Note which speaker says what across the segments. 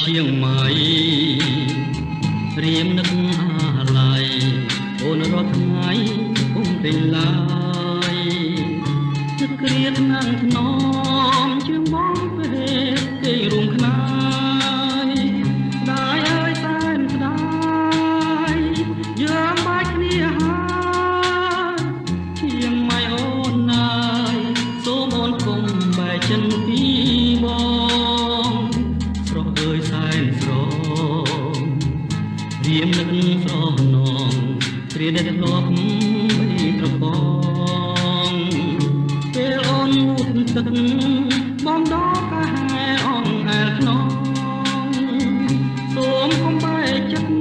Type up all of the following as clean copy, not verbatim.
Speaker 1: ជាងម៉ៃរៀមនឹកអាឡ័យអូនរាល់ថ្ងៃពុំពេញឡើយទឹកគ្រាថ្នាំងថ្នមជាងបងពេលគេរួមខ្នាយដាយអើយសែនស្ដាយយើងបាច់គ្នាហើយជាងម៉ៃអូនណាយសូមអូនគុំបែកចិនពីបងស្រស់អើយសែនស្រងរៀមនឹកស្រស់នងគ្រាដែលធ្លាប់បីត្របងពេលអូនងូតទឹកបងដកកាហែអងអែលខ្នងសូមកុំបែកចិត្ត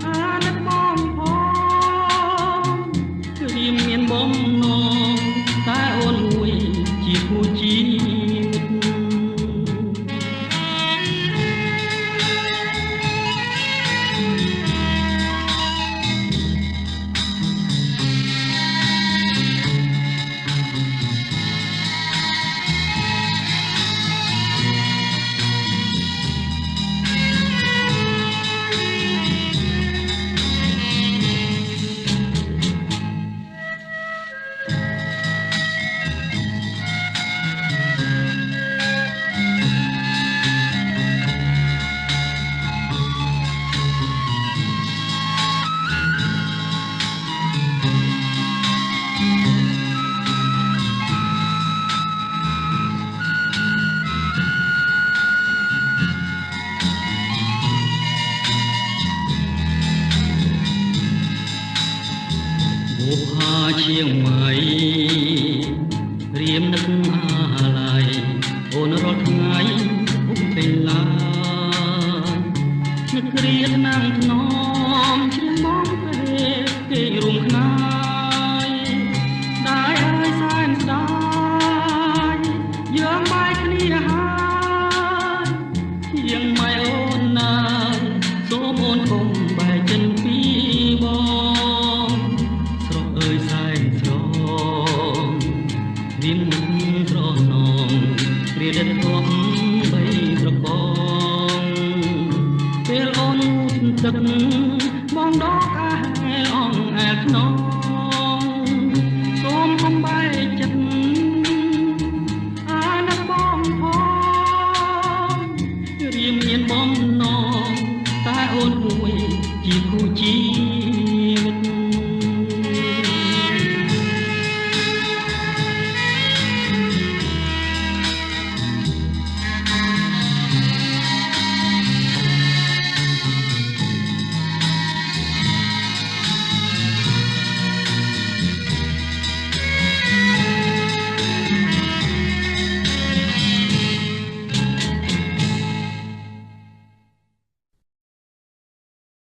Speaker 1: អាណិតបងផងរៀមមានបំណងតែអូនមួយជាគូជីវិតបុប្ផាជាងម៉ៃរៀមនឹកអាឡ័យអូនរាល់ថ្ងៃពុំពេញឡើយនឹកគ្រាថ្នាំងថ្នមជាងបងពេលគេរួមខ្នាយដាយអើយសែនស្ដាយយើងបែកគ្នាហើយជាងម៉ៃអូនណាយសូមអូនគុំបែកចិនពីបងអើយសែនស្រងរៀមនឹកស្រស់នងគ្រាដែលធ្លាប់បីត្របងពេលអូនងូតទឹកបងដកកាហែអងអែលខ្នង